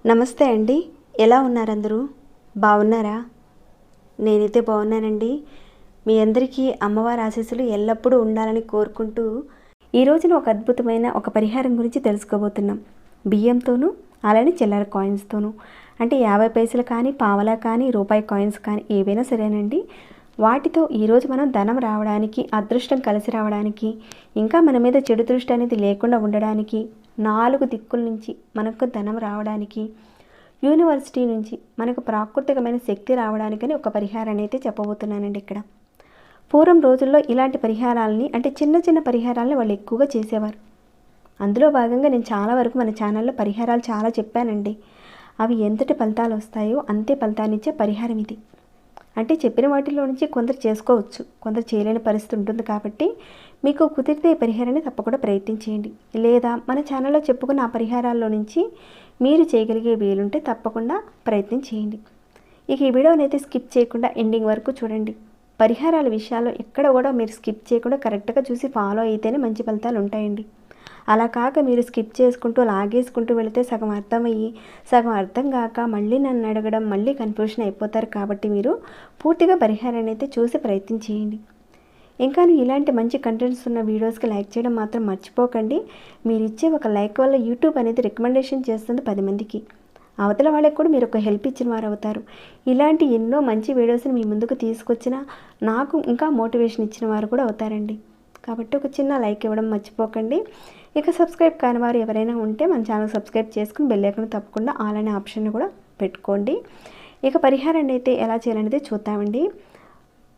నమస్తే అండి, ఎలా ఉన్నారు అందరూ? బాగున్నారా? నేనైతే బాగున్నానండి. మీ అందరికీ అమ్మవారి ఆశీస్సులు ఎల్లప్పుడూ ఉండాలని కోరుకుంటూ ఈ రోజున ఒక అద్భుతమైన ఒక పరిహారం గురించి తెలుసుకోబోతున్నాం. బియ్యంతోనూ అలానే చిల్లర కాయిన్స్తోనూ, అంటే 50 పైసలు కానీ, పావలా కానీ, రూపాయి కాయిన్స్ కానీ ఏవైనా సరేనండి. వాటితో ఈరోజు మనం ధనం రావడానికి, అదృష్టం కలిసి రావడానికి, ఇంకా మన మీద చెడు దృష్టి అనేది లేకుండా ఉండడానికి, 4 దిక్కుల నుంచి మనకు ధనం రావడానికి, యూనివర్సిటీ నుంచి మనకు ప్రాకృతికమైన శక్తి రావడానికని ఒక పరిహారాన్ని అయితే చెప్పబోతున్నానండి. ఇక్కడ పూర్వం రోజుల్లో ఇలాంటి పరిహారాలని, అంటే చిన్న చిన్న పరిహారాలని వాళ్ళు ఎక్కువగా చేసేవారు. అందులో భాగంగా నేను చాలా వరకు మన ఛానల్లో పరిహారాలు చాలా చెప్పానండి. అవి ఎంతటి ఫలితాలు వస్తాయో అంతే ఫలితాన్నిచ్చే పరిహారం ఇది. అంటే చెప్పిన వాటిలో నుంచి కొందరు చేసుకోవచ్చు, కొందరు చేయలేని పరిస్థితి ఉంటుంది. కాబట్టి మీకు కుదిరితే ఈ పరిహారాన్ని తప్పకుండా ప్రయత్నించేయండి. లేదా మన ఛానల్లో చెప్పుకున్న ఆ పరిహారాల్లో నుంచి మీరు చేయగలిగే వీలుంటే తప్పకుండా ప్రయత్నం చేయండి. ఇక ఈ వీడియోని అయితే స్కిప్ చేయకుండా ఎండింగ్ వరకు చూడండి. పరిహారాల విషయాల్లో ఎక్కడ కూడా మీరు స్కిప్ చేయకుండా కరెక్ట్గా చూసి ఫాలో అయితేనే మంచి ఫలితాలు ఉంటాయండి. అలా కాక మీరు స్కిప్ చేసుకుంటూ లాగేసుకుంటూ వెళితే సగం అర్థమయ్యి సగం అర్థం కాక మళ్ళీ నన్ను అడగడం, మళ్ళీ కన్ఫ్యూషన్ అయిపోతారు. కాబట్టి మీరు పూర్తిగా పరిహారాన్ని అయితే చూసి ప్రయత్నం చేయండి. ఇంకా ఇలాంటి మంచి కంటెంట్స్ ఉన్న వీడియోస్కి లైక్ చేయడం మాత్రం మర్చిపోకండి. మీరు ఇచ్చే ఒక లైక్ వల్ల యూట్యూబ్ అనేది రికమెండేషన్ చేస్తుంది 10 మందికి. అవతల వాళ్ళకి కూడా మీరు ఒక హెల్ప్ ఇచ్చిన వారు అవుతారు. ఇలాంటి ఎన్నో మంచి వీడియోస్ని మీ ముందుకు తీసుకొచ్చిన నాకు ఇంకా మోటివేషన్ ఇచ్చిన వారు కూడా అవుతారండి. కాబట్టి ఒక చిన్న లైక్ ఇవ్వడం మర్చిపోకండి. ఇక సబ్స్క్రైబ్ కాని వారు ఎవరైనా ఉంటే మన ఛానల్ సబ్స్క్రైబ్ చేసుకుని బెల్ ఐకాన్ తప్పకుండా ఆల్ అనే ఆప్షన్ కూడా పెట్టుకోండి. ఇక పరిహారాన్ని అయితే ఎలా చేయాలనేది చూద్దామండి.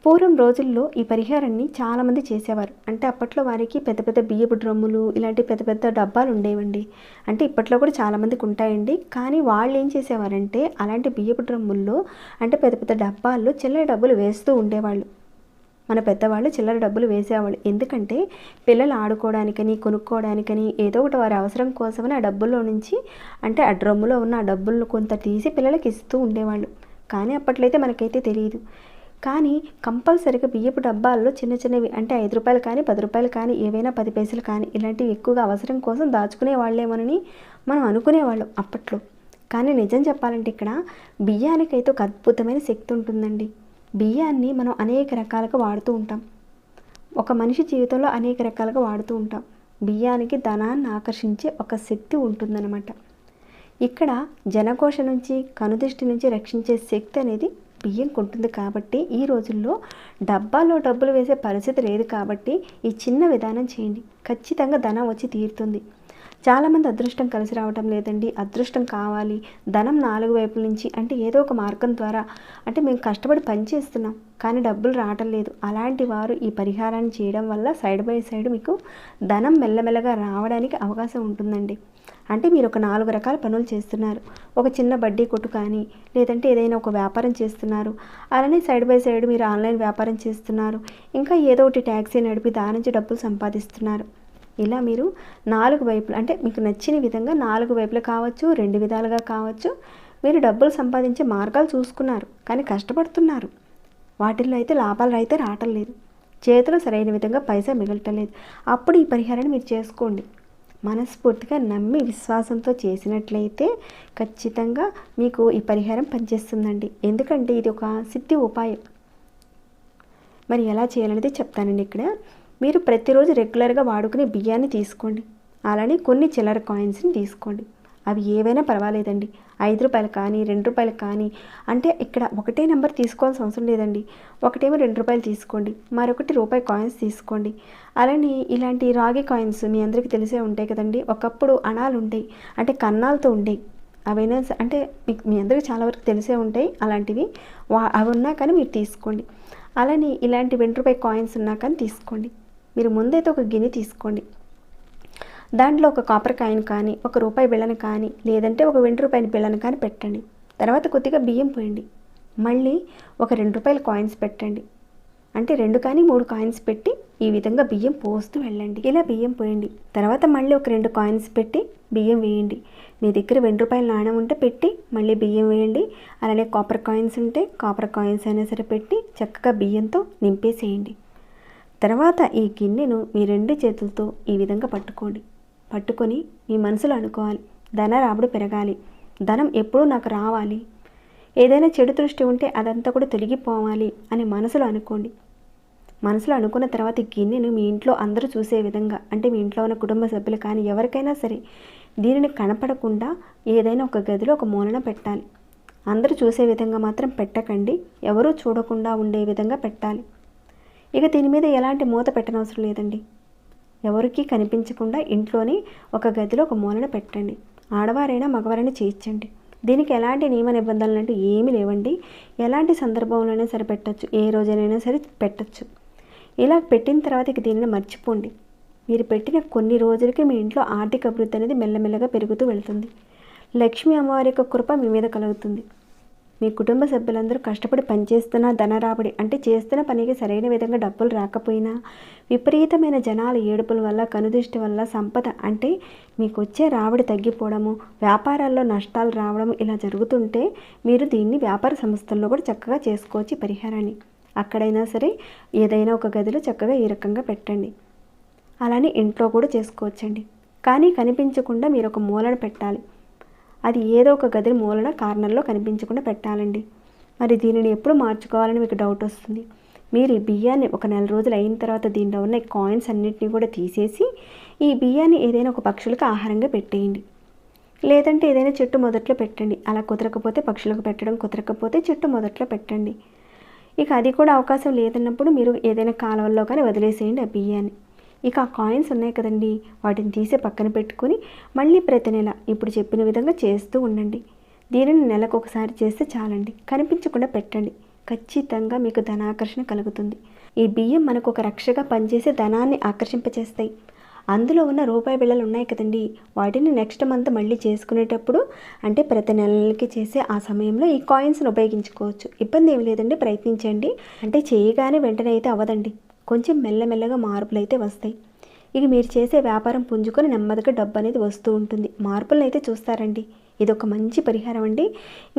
పూర్వం రోజుల్లో ఈ పరిహారాన్ని చాలామంది చేసేవారు. అంటే అప్పట్లో వారికి పెద్ద పెద్ద బియ్యపు డ్రమ్ములు, ఇలాంటి పెద్ద పెద్ద డబ్బాలు ఉండేవండి. అంటే ఇప్పట్లో కూడా చాలామందికి ఉంటాయండి. కానీ వాళ్ళు ఏం చేసేవారంటే అలాంటి బియ్యపు డ్రమ్ముల్లో, అంటే పెద్ద పెద్ద డబ్బాల్లో చిల్లర డబ్బులు వేస్తూ ఉండేవాళ్ళు. మన పెద్దవాళ్ళు చిల్లర డబ్బులు వేసేవాళ్ళు. ఎందుకంటే పిల్లలు ఆడుకోవడానికని, కొనుక్కోవడానికని, ఏదో ఒకటి వారి అవసరం కోసమని ఆ డబ్బుల్లో నుంచి, అంటే ఆ డ్రమ్ములో ఉన్న ఆ డబ్బులను కొంత తీసి పిల్లలకి ఇస్తూ ఉండేవాళ్ళు. కానీ అప్పట్లో అయితే మనకైతే తెలియదు. కానీ కంపల్సరీగా బియ్యపు డబ్బాల్లో చిన్న చిన్నవి, అంటే 5 రూపాయలు కానీ, 10 రూపాయలు కానీ, ఏవైనా 10 పైసలు కానీ, ఇలాంటివి ఎక్కువగా అవసరం కోసం దాచుకునే వాళ్ళేమోనని మనం అనుకునేవాళ్ళం అప్పట్లో. కానీ నిజం చెప్పాలంటే ఇక్కడ బియ్యానికైతే ఒక అద్భుతమైన శక్తి ఉంటుందండి. బియ్యాన్ని మనం అనేక రకాలుగా వాడుతూ ఉంటాం. ఒక మనిషి జీవితంలో అనేక రకాలుగా వాడుతూ ఉంటాం. బియ్యానికి ధనాన్ని ఆకర్షించే ఒక శక్తి ఉంటుందన్నమాట. ఇక్కడ జనకోశ నుంచి, కనుదిష్టి నుంచి రక్షించే శక్తి అనేది బియ్యంకి ఉంటుంది. కాబట్టి ఈ రోజుల్లో డబ్బాలో డబ్బులు వేసే పరిస్థితి లేదు. కాబట్టి ఈ చిన్న విధానం చేయండి, ఖచ్చితంగా ధనం వచ్చి తీరుతుంది. చాలామంది అదృష్టం కలిసి రావటం లేదండి, అదృష్టం కావాలి, ధనం 4 వైపుల నుంచి, అంటే ఏదో ఒక మార్గం ద్వారా, అంటే మేము కష్టపడి పని చేస్తున్నాం కానీ డబ్బులు రావటం లేదు. అలాంటి వారు ఈ పరిహారాన్ని చేయడం వల్ల సైడ్ బై సైడ్ మీకు ధనం మెల్లమెల్లగా రావడానికి అవకాశం ఉంటుందండి. అంటే మీరు ఒక 4 రకాల పనులు చేస్తున్నారు. ఒక చిన్న బడ్డీ కొట్టు కానీ, లేదంటే ఏదైనా ఒక వ్యాపారం చేస్తున్నారు. అలానే సైడ్ బై సైడ్ మీరు ఆన్లైన్ వ్యాపారం చేస్తున్నారు. ఇంకా ఏదో ఒకటి ట్యాక్సీ నడిపి దాని నుంచి డబ్బులు సంపాదిస్తున్నారు. ఇలా మీరు 4 వైపులు, అంటే మీకు నచ్చిన విధంగా 4 వైపులు కావచ్చు, 2 విధాలుగా కావచ్చు, మీరు డబ్బులు సంపాదించే మార్గాలు చూసుకున్నారు. కానీ కష్టపడుతున్నారు. వాటిల్లో అయితే లాభాలు అయితే రావటం లేదు. చేతిలో సరైన విధంగా పైసా మిగలటం లేదు. అప్పుడు ఈ పరిహారాన్ని మీరు చేసుకోండి. మనస్ఫూర్తిగా నమ్మి విశ్వాసంతో చేసినట్లయితే ఖచ్చితంగా మీకు ఈ పరిహారం పనిచేస్తుందండి. ఎందుకంటే ఇది ఒక సిద్ధి ఉపాయం. మరి ఎలా చేయాలనేది చెప్తానండి. ఇక్కడ మీరు ప్రతిరోజు రెగ్యులర్గా వాడుకునే బియ్యాన్ని తీసుకోండి. అలానే కొన్ని చిల్లర కాయిన్స్ని తీసుకోండి. అవి ఏవైనా పర్వాలేదండి. 5 రూపాయలు కానీ, 2 రూపాయలు కానీ, అంటే ఇక్కడ ఒకటే నెంబర్ తీసుకోవాల్సిన అవసరం లేదండి. ఒకటేమో 2 రూపాయలు తీసుకోండి, మరొకటి రూపాయి కాయిన్స్ తీసుకోండి. అలానే ఇలాంటి రాగి కాయిన్స్ మీ అందరికీ తెలిసే ఉంటాయి కదండి. ఒకప్పుడు అణాలు ఉండేవి, అంటే కన్నాలతో ఉండేవి. అవైనా అంటే మీ అందరికీ చాలా వరకు తెలిసే ఉంటాయి. అలాంటివి అవి ఉన్నా కానీ మీరు తీసుకోండి. అలానే ఇలాంటి 20 రూపాయి కాయిన్స్ ఉన్నా కానీ తీసుకోండి. మీరు ముందైతే ఒక గిన్నె తీసుకోండి. దాంట్లో ఒక కాపర్ కాయిన్ కానీ, ఒక రూపాయి బిళ్ళను కానీ, లేదంటే ఒక 20 రూపాయల బిళ్ళను కానీ పెట్టండి. తర్వాత కొద్దిగా బియ్యం పోయండి. మళ్ళీ ఒక 2 రూపాయల కాయిన్స్ పెట్టండి. అంటే 2 కానీ 3 కాయిన్స్ పెట్టి ఈ విధంగా బియ్యం పోస్తూ వెళ్ళండి. ఇలా బియ్యం పోయండి. తర్వాత మళ్ళీ ఒక 2 కాయిన్స్ పెట్టి బియ్యం వేయండి. మీ దగ్గర రూ. 2 నాణెం ఉంటే పెట్టి మళ్ళీ బియ్యం వేయండి. అలానే కాపర్ కాయిన్స్ ఉంటే కాపర్ కాయిన్స్ అయినా సరే పెట్టి చక్కగా బియ్యంతో నింపేసేయండి. తర్వాత ఈ గిన్నెను మీ 2 చేతులతో ఈ విధంగా పట్టుకొని మీ మనసులో అనుకోవాలి, ధన రాబడి పెరగాలి, ధనం ఎప్పుడూ నాకు రావాలి, ఏదైనా చెడు దృష్టి ఉంటే అదంతా కూడా తొలగిపోవాలి అని మనసులో అనుకోండి. మనసులో అనుకున్న తర్వాత ఈ గిన్నెను మీ ఇంట్లో అందరూ చూసే విధంగా, అంటే మీ ఇంట్లో ఉన్న కుటుంబ సభ్యులు కానీ ఎవరికైనా సరే దీనిని కనపడకుండా ఏదైనా ఒక గదిలో ఒక మూలన పెట్టాలి. అందరూ చూసే విధంగా మాత్రం పెట్టకండి, ఎవరూ చూడకుండా ఉండే విధంగా పెట్టాలి. ఇక దీని మీద ఎలాంటి మూత పెట్టనవసరం లేదండి. ఎవరికీ కనిపించకుండా ఇంట్లోని ఒక గదిలో ఒక మూలన పెట్టండి. ఆడవారైనా మగవారైనా చేయించండి. దీనికి ఎలాంటి నియమ నిబంధనలు అంటూ ఏమీ లేవండి. ఎలాంటి సందర్భంలోనే సరే పెట్టచ్చు, ఏ రోజైనా సరే పెట్టచ్చు. ఇలా పెట్టిన తర్వాత ఇక దీనిని మర్చిపోండి. మీరు పెట్టిన కొన్ని రోజులకి మీ ఇంట్లో ఆర్థిక అభివృద్ధి అనేది మెల్లమెల్లగా పెరుగుతూ వెళ్తుంది. లక్ష్మీ అమ్మవారి యొక్క కృప మీ మీద కలుగుతుంది. మీ కుటుంబ సభ్యులందరూ కష్టపడి పనిచేస్తున్న ధన రాబడి, అంటే చేస్తున్న పనికి సరైన విధంగా డబ్బులు రాకపోయినా విపరీతమైన జనాల ఏడుపుల వల్ల, కనుదృష్టి వల్ల సంపద, అంటే మీకు వచ్చే రాబడి తగ్గిపోవడము, వ్యాపారాల్లో నష్టాలు రావడం ఇలా జరుగుతుంటే మీరు దీన్ని వ్యాపార సంస్థల్లో కూడా చక్కగా చేసుకోవచ్చు. పరిహారాన్ని అక్కడైనా సరే ఏదైనా ఒక గదిలో చక్కగా ఈ రకంగా పెట్టండి. అలానే ఇంట్లో కూడా చేసుకోవచ్చండి. కానీ కనిపించకుండా మీరు ఒక మూలన పెట్టాలి. అది ఏదో ఒక గది మూలన కార్నర్లో కనిపించకుండా పెట్టాలండి. మరి దీనిని ఎప్పుడు మార్చుకోవాలని మీకు డౌట్ వస్తుంది. మీరు ఈ బియ్యాన్ని ఒక 4 రోజులు అయిన తర్వాత దీనిలో ఉన్న కాయిన్స్ అన్నింటినీ కూడా తీసేసి ఈ బియ్యాన్ని ఏదైనా ఒక పక్షులకు ఆహారంగా పెట్టేయండి. లేదంటే ఏదైనా చెట్టు మొదట్లో పెట్టండి. అలా కుదరకపోతే పక్షులకు పెట్టడం, కుదరకపోతే చెట్టు మొదట్లో పెట్టండి. ఇక అది కూడా అవకాశం లేదన్నప్పుడు మీరు ఏదైనా కాలువల్లో కానీ వదిలేసేయండి ఆ బియ్యాన్ని. ఇక ఆ కాయిన్స్ ఉన్నాయి కదండి, వాటిని తీసి పక్కన పెట్టుకొని మళ్ళీ ప్రతి నెల ఇప్పుడు చెప్పిన విధంగా చేస్తూ ఉండండి. దీనిని నెలకు ఒకసారి చేస్తే చాలండి. కనిపించకుండా పెట్టండి. ఖచ్చితంగా మీకు ధనాకర్షణ కలుగుతుంది. ఈ బియ్యం మనకు ఒక రక్షగా పనిచేసి ధనాన్ని ఆకర్షింపచేస్తాయి. అందులో ఉన్న రూపాయి బిళ్ళలు ఉన్నాయి కదండి, వాటిని నెక్స్ట్ మంత్ మళ్ళీ చేసుకునేటప్పుడు, అంటే ప్రతి నెలలకి చేసే ఆ సమయంలో ఈ కాయిన్స్ని ఉపయోగించుకోవచ్చు. ఇబ్బంది ఏమి లేదండి, ప్రయత్నించండి. అంటే చేయగానే వెంటనే అయితే అవ్వదండి, కొంచెం మెల్లమెల్లగా మార్పులు అయితే వస్తాయి. ఇక మీరు చేసే వ్యాపారం పుంజుకొని నెమ్మదిగా డబ్బు అనేది వస్తూ ఉంటుంది. మార్పులను అయితే చూస్తారండి. ఇది ఒక మంచి పరిహారం అండి.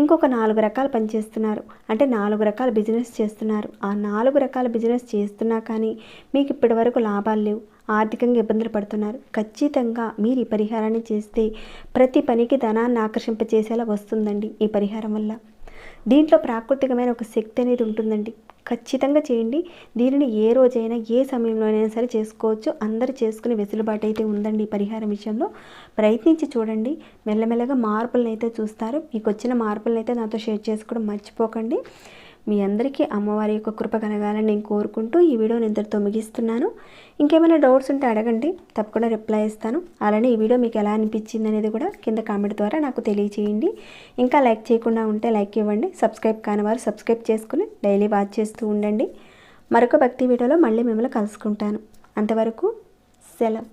ఇంకొక 4 రకాల పని చేస్తున్నారు, అంటే 4 రకాల బిజినెస్ చేస్తున్నారు. ఆ 4 రకాల బిజినెస్ చేస్తున్నా కానీ మీకు ఇప్పటి వరకు లాభాలు లేవు, ఆర్థికంగా ఇబ్బందులు పడుతున్నారు. ఖచ్చితంగా మీరు ఈ పరిహారాన్ని చేస్తే ప్రతి పనికి ధనాన్ని ఆకర్షింపచేసేలా వస్తుందండి. ఈ పరిహారం వల్ల దీంట్లో ప్రాకృతికమైన ఒక శక్తి అనేది ఉంటుందండి. ఖచ్చితంగా చేయండి. దీనిని ఏ రోజైనా ఏ సమయంలోనైనా సరే చేసుకోవచ్చు. అందరూ చేసుకునే వెసులుబాటు అయితే ఉందండి. ఈ పరిహారం విషయంలో ప్రయత్నించి చూడండి. మెల్లమెల్లగా మార్పులను అయితే చూస్తారు. మీకు వచ్చిన మార్పులను అయితే నాతో షేర్ చేసుకోవడం మర్చిపోకండి. మీ అందరికీ అమ్మవారి యొక్క కృప కలగాలని నేను కోరుకుంటూ ఈ వీడియోని ఇంతటితో ముగిస్తున్నాను. ఇంకేమైనా డౌట్స్ ఉంటే అడగండి, తప్పకుండా రిప్లై ఇస్తాను. అలానే ఈ వీడియో మీకు ఎలా అనిపించింది అనేది కూడా కింద కామెంట్ ద్వారా నాకు తెలియచేయండి. ఇంకా లైక్ చేయకుండా ఉంటే లైక్ ఇవ్వండి. సబ్స్క్రైబ్ కాని వారు సబ్స్క్రైబ్ చేసుకుని డైలీ వాచ్ చేస్తూ ఉండండి. మరొక భక్తి వీడియోలో మళ్ళీ మిమ్మల్ని కలుసుకుంటాను. అంతవరకు సెలవు.